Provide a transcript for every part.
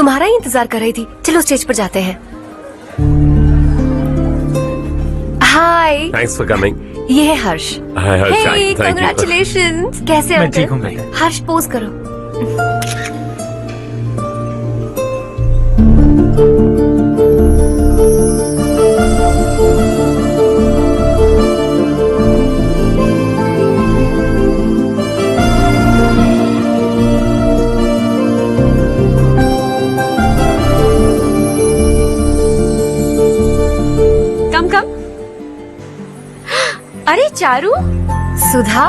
तुम्हारा ही इंतजार कर रही थी। चलो स्टेज पर जाते हैं। हाय। Thanks for coming. ये है Harsh. Hi Harsh, hey thank you. Congratulations. कैसे मैं अंकल? ठीक हूँ बेटा। हर्ष पोज करो। अरे चारू। सुधा।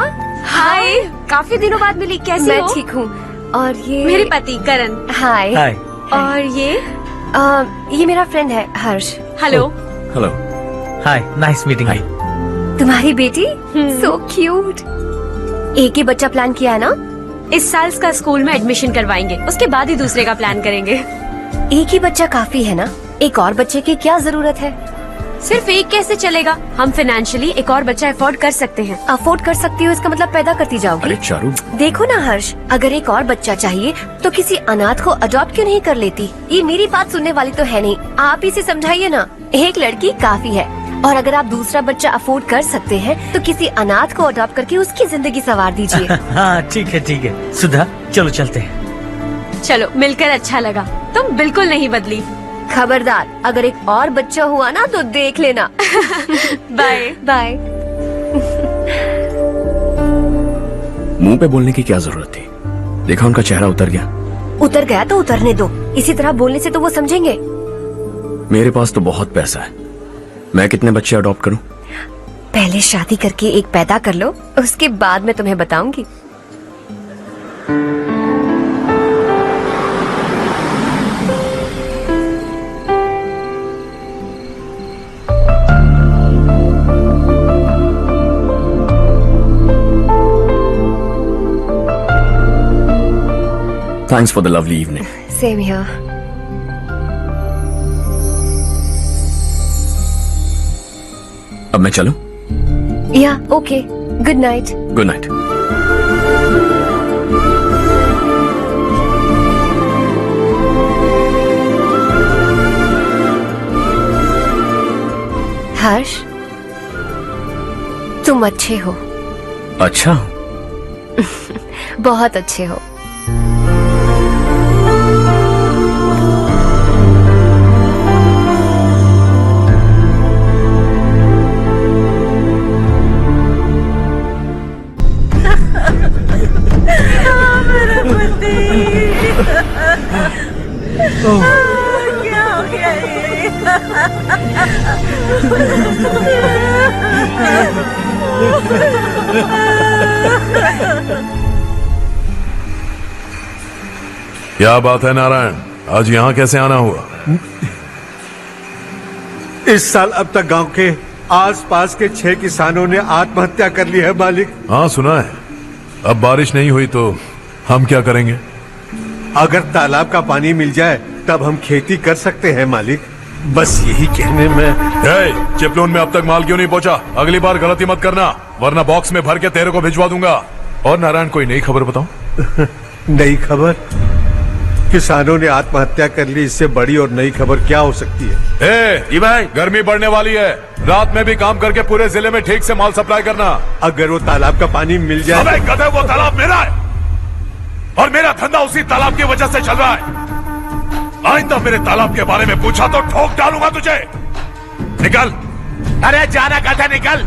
हाय, काफी दिनों बाद मिली, कैसी मैं हो? ठीक हूँ। और ये मेरे पति करण। हाय। हाय। और ये मेरा फ्रेंड है Harsh. Hello. Hello. Hi, nice meeting you. तुम्हारी बेटी सो क्यूट। एक ही बच्चा प्लान किया है ना? इस साल का स्कूल में एडमिशन करवाएंगे, उसके बाद ही दूसरे का प्लान करेंगे। एक ही बच्चा काफी है ना? एक और बच्चे की क्या जरूरत है? सिर्फ एक कैसे चलेगा? हम फाइनेंशियली एक और बच्चा अफोर्ड कर सकते हैं। अफोर्ड कर सकती हो इसका मतलब पैदा करती जाओगी। अरे चारू, देखो ना हर्ष, अगर एक और बच्चा चाहिए तो किसी अनाथ को अडॉप्ट क्यों नहीं कर लेती? ये मेरी बात सुनने वाली तो है नहीं, आप इसे समझाइए ना। एक लड़की काफी है, और अगर आप दूसरा बच्चा अफोर्ड कर सकते हैं तो किसी अनाथ को अडॉप्ट करके उसकी जिंदगी संवार दीजिए। हाँ ठीक है। सुधा चलो चलते हैं। चलो, मिलकर अच्छा लगा। तुम बिल्कुल नहीं बदली। खबरदार, अगर एक और बच्चा हुआ ना तो देख लेना। Bye bye. मुंह पे बोलने की क्या जरूरत थी? देखा उनका चेहरा उतर गया। उतर गया तो उतरने दो, इसी तरह बोलने से तो वो समझेंगे। मेरे पास तो बहुत पैसा है, मैं कितने बच्चे अडॉप्ट करूं? पहले शादी करके एक पैदा कर लो, उसके बाद मैं तुम्हें बताऊंगी। Thanks for the lovely evening. Same here. अब मैं चलूं? Yeah, okay. Good night. Good night. Harsh, तुम अच्छे हो, अच्छा, बहुत अच्छे हो। क्या हो गया ये? क्या बात है नारायण, आज यहाँ कैसे आना हुआ? इस साल अब तक गांव के आसपास के 6 किसानों ने आत्महत्या कर ली है मालिक। हाँ सुना है। अब बारिश नहीं हुई तो हम क्या करेंगे? अगर तालाब का पानी मिल जाए तब हम खेती कर सकते हैं मालिक। बस यही कहने में। चिपलून में अब तक माल क्यों नहीं पहुंचा? अगली बार गलती मत करना, वरना बॉक्स में भर के तेरे को भिजवा दूंगा। और नारायण, कोई नई खबर बताओ। नई खबर? किसानों ने आत्महत्या कर ली, इससे बड़ी और नई खबर क्या हो सकती है? जी भाई, गर्मी बढ़ने वाली है, रात में भी काम करके पूरे जिले में ठीक से माल सप्लाई करना। अगर वो तालाब का पानी मिल जाए। अबे गधे, वो तालाब मेरा है और मेरा धंधा उसी तालाब की वजह से चल रहा है। आइंदा मेरे तालाब के बारे में पूछा तो ठोक डालूंगा तुझे। निकल। अरे जाना गधे, निकल।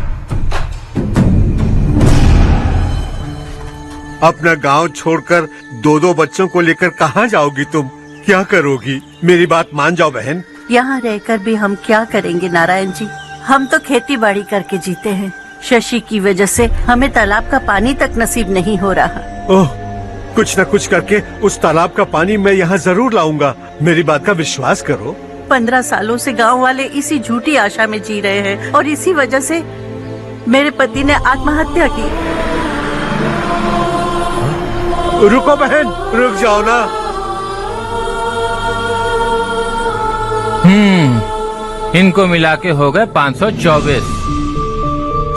अपना गांव छोड़कर 2-2 बच्चों को लेकर कहाँ जाओगी तुम? क्या करोगी? मेरी बात मान जाओ बहन। यहाँ रहकर भी हम क्या करेंगे नारायण जी? हम तो खेती बाड़ी करके जीते हैं। शशि की वजह से हमें तालाब का पानी तक नसीब नहीं हो रहा। ओह, कुछ न कुछ करके उस तालाब का पानी मैं यहाँ जरूर लाऊंगा। मेरी बात का विश्वास करो। 15 सालों से गांव वाले इसी झूठी आशा में जी रहे हैं और इसी वजह से मेरे पति ने आत्महत्या की। रुको बहन, रुक जाओ ना। इनको मिला के हो गए 524।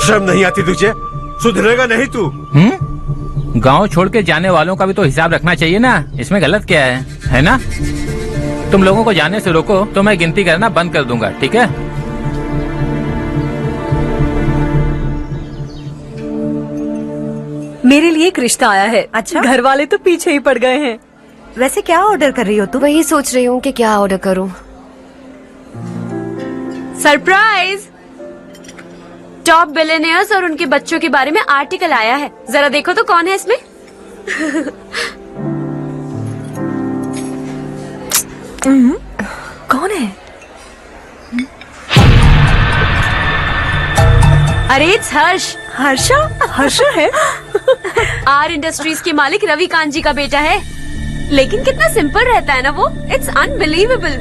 शर्म नहीं आती तुझे? सुधरेगा नहीं तू? गांव छोड़ के जाने वालों का भी तो हिसाब रखना चाहिए ना। इसमें गलत क्या है ना? तुम लोगों को जाने से रोको तो मैं गिनती करना बंद कर दूंगा, ठीक है? मेरे लिए एक रिश्ता आया है। अच्छा, घर वाले तो पीछे ही पड़ गए हैं। वैसे क्या ऑर्डर कर रही हो तुम? वही सोच रही हूँ कि क्या ऑर्डर करूँ। सरप्राइज! टॉप बिलियनियर्स और उनके बच्चों के बारे में आर्टिकल आया है। जरा देखो तो कौन है इसमें। कौन है? अरे इट्स हर्ष। हर्षा? हर्षा है? आर इंडस्ट्रीज के मालिक रवि कांत जी का बेटा है। लेकिन कितना सिंपल रहता है ना वो। It's unbelievable.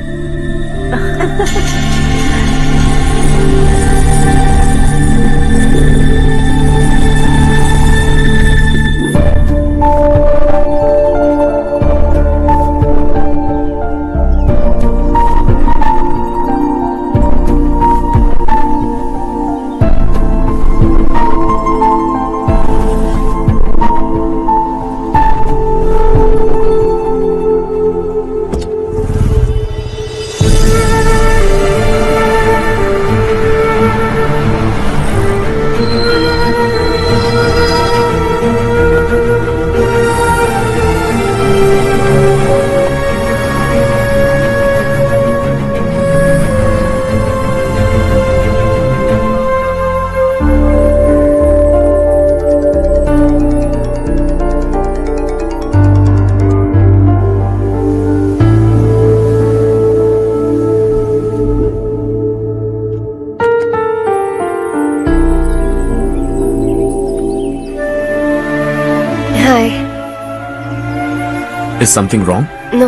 Is something wrong? No,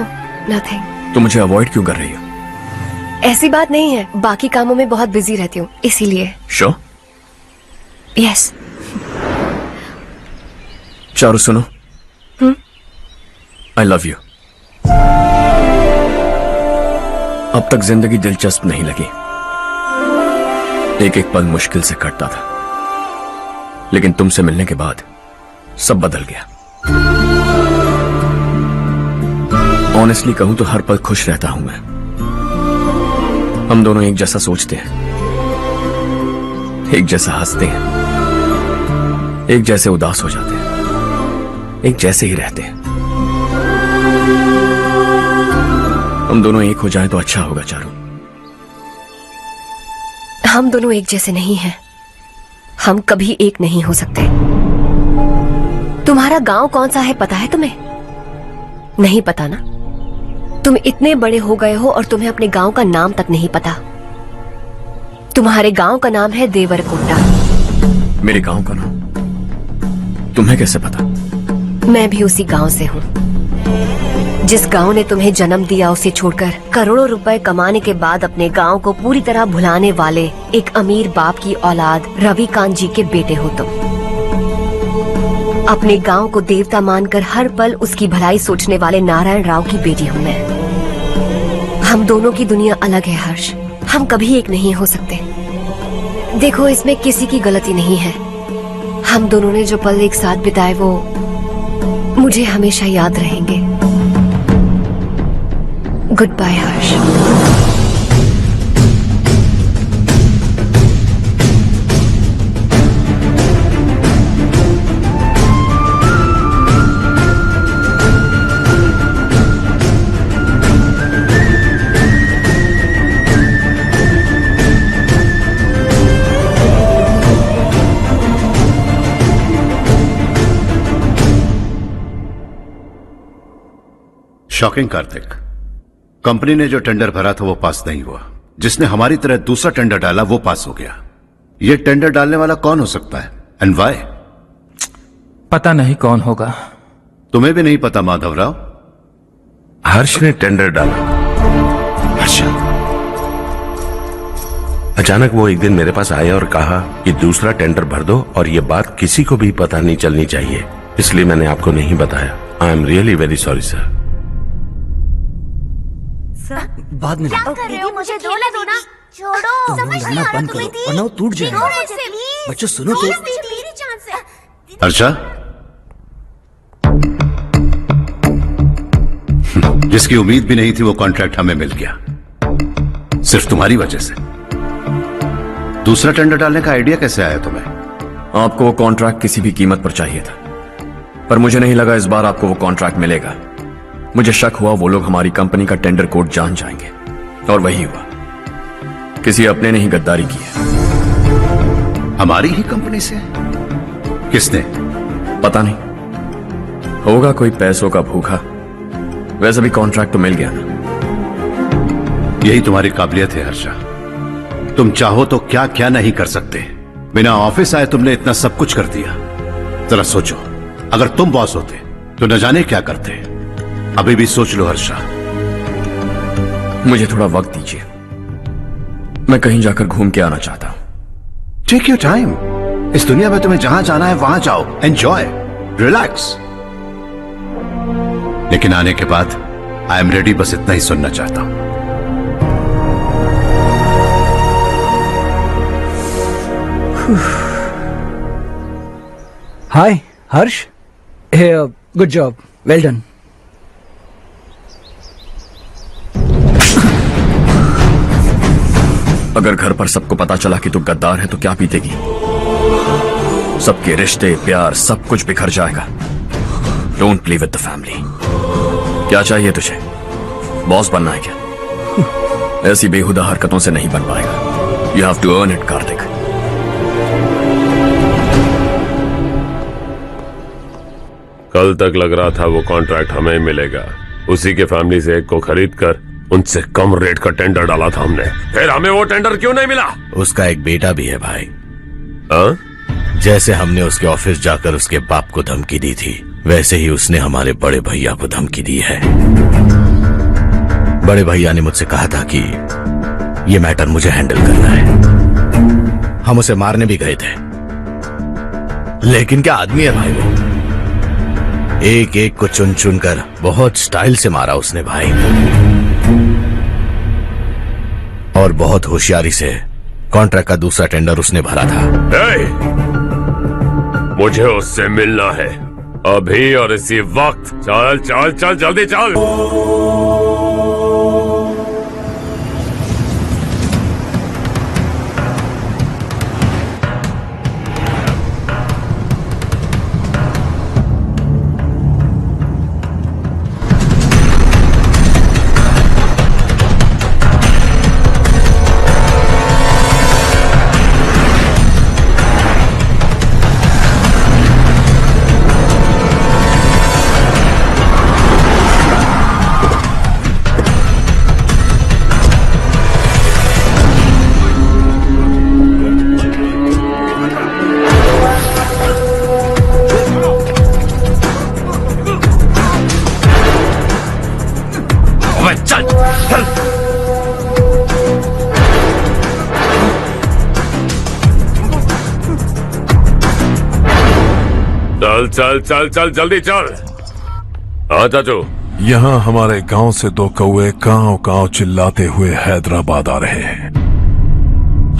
nothing. तो मुझे अवॉइड क्यों कर रही हो? ऐसी बात नहीं है, बाकी कामों में बहुत बिजी रहती हूँ, इसीलिए। श्योर? यस। चारू सुनो। I love you. अब तक जिंदगी दिलचस्प नहीं लगी। एक एक पल मुश्किल से कटता था, लेकिन तुमसे मिलने के बाद सब बदल गया। ऑनेस्टली कहूं तो हर पल खुश रहता हूं मैं। हम दोनों एक जैसा सोचते हैं, एक जैसा हंसते हैं, एक जैसे उदास हो जाते हैं, एक जैसे ही रहते हैं। हम दोनों एक हो जाएं तो अच्छा होगा चारू। हम दोनों एक जैसे नहीं हैं। हम कभी एक नहीं हो सकते। तुम्हारा गांव कौन सा है पता है तुम्हें? नहीं पता ना? तुम इतने बड़े हो गए हो और तुम्हें अपने गांव का नाम तक नहीं पता। तुम्हारे गांव का नाम है देवरकोटा। मेरे गांव का नाम तुम्हें कैसे पता? मैं भी उसी गांव से हूँ। जिस गांव ने तुम्हें जन्म दिया उसे छोड़कर करोड़ों रुपए कमाने के बाद अपने गांव को पूरी तरह भुलाने वाले एक अमीर बाप की औलाद रवि कांत जी के बेटे हो तुम। अपने गांव को देवता मानकर हर पल उसकी भलाई सोचने वाले नारायण राव की बेटी हूँ मैं। हम दोनों की दुनिया अलग है हर्ष। हम कभी एक नहीं हो सकते। देखो, इसमें किसी की गलती नहीं है। हम दोनों ने जो पल एक साथ बिताए वो मुझे हमेशा याद रहेंगे। गुड बाय हर्ष। शॉकिंग कार्तिक, कंपनी ने जो टेंडर भरा था वो पास नहीं हुआ। जिसने हमारी तरह दूसरा टेंडर डाला वो पास हो गया। ये टेंडर डालने वाला कौन हो सकता है एंड व्हाई? पता नहीं कौन होगा। तुम्हें भी नहीं पता माधवराव? हर्ष ने टेंडर डाला। अच्छा। अचानक वो एक दिन मेरे पास आया और कहा कि दूसरा टेंडर भर दो और ये बात किसी को भी पता नहीं चलनी चाहिए, इसलिए मैंने आपको नहीं बताया। I am really very sorry sir. बाद में क्या कर रहे हो? मुझे खेलने दो ना। छोड़ो, समझ नहीं आ रहा बंद तुम्हें करो वरना वो टूट जाएगा। बच्चों सुनो तो। मेरी चांस है। अर्षा, जिसकी उम्मीद भी नहीं थी वो कॉन्ट्रैक्ट हमें मिल गया, सिर्फ तुम्हारी वजह से। दूसरा टेंडर डालने का आइडिया कैसे आया तुम्हें? आपको वो कॉन्ट्रैक्ट किसी भी कीमत पर चाहिए था, पर मुझे नहीं लगा इस बार आपको वो कॉन्ट्रैक्ट मिलेगा। मुझे शक हुआ वो लोग हमारी कंपनी का टेंडर कोड जान जाएंगे, और वही हुआ। किसी अपने ने ही गद्दारी की है। हमारी ही कंपनी से? किसने? पता नहीं, होगा कोई पैसों का भूखा। वैसे भी कॉन्ट्रैक्ट तो मिल गया ना। यही तुम्हारी काबिलियत है हर्षा, तुम चाहो तो क्या क्या नहीं कर सकते। बिना ऑफिस आए तुमने इतना सब कुछ कर दिया। जरा सोचो, अगर तुम बॉस होते तो न जाने क्या करते। अभी भी सोच लो हर्षा। मुझे थोड़ा वक्त दीजिए, मैं कहीं जाकर घूम के आना चाहता हूं। Take your time. इस दुनिया में तुम्हें जहां जाना है वहां जाओ, एंजॉय, रिलैक्स। लेकिन आने के बाद आई एम रेडी, बस इतना ही सुनना चाहता हूं। हाय हर्ष, गुड जॉब, वेल डन। अगर घर पर सबको पता चला कि तू गद्दार है तो क्या पीतेगी? सबके रिश्ते, प्यार, सब कुछ बिखर जाएगा। Don't play with the family. क्या चाहिए तुझे? बॉस बनना है क्या? ऐसी बेहुदा हरकतों से नहीं बन पाएगा। You have to earn it Kartik. कल तक लग रहा था वो कॉन्ट्रैक्ट हमें मिलेगा, उसी के फैमिली से एक को खरीद कर उनसे कम रेट का टेंडर डाला था हमने। फिर हमें वो टेंडर क्यों नहीं मिला? उसका एक बेटा भी है भाई। हाँ? जैसे हमने उसके ऑफिस जाकर उसके बाप को धमकी दी थी, वैसे ही उसने हमारे बड़े भैया को धमकी दी है। बड़े भैया ने मुझसे कहा था कि ये मैटर मुझे हैंडल करना है। हम उसे मारने भी गए थे, लेकिन क्या आदमी है भाई वो। एक एक को चुन चुन कर बहुत स्टाइल से मारा उसने भाई, और बहुत होशियारी से कॉन्ट्रैक्ट का दूसरा टेंडर उसने भरा था। मुझे उससे मिलना है अभी और इसी वक्त। चल चल चल, जल्दी चल। चल चल चल चल, जल्दी चल। हाँ चाचू। यहाँ हमारे गांव से दो कौए गांव गांव चिल्लाते हुए हैदराबाद आ रहे हैं।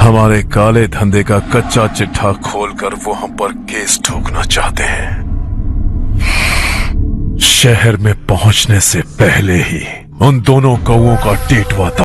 हमारे काले धंधे का कच्चा चिट्ठा खोलकर वो हम पर केस ठोकना चाहते हैं। शहर में पहुंचने से पहले ही उन दोनों कौओं का टेटवा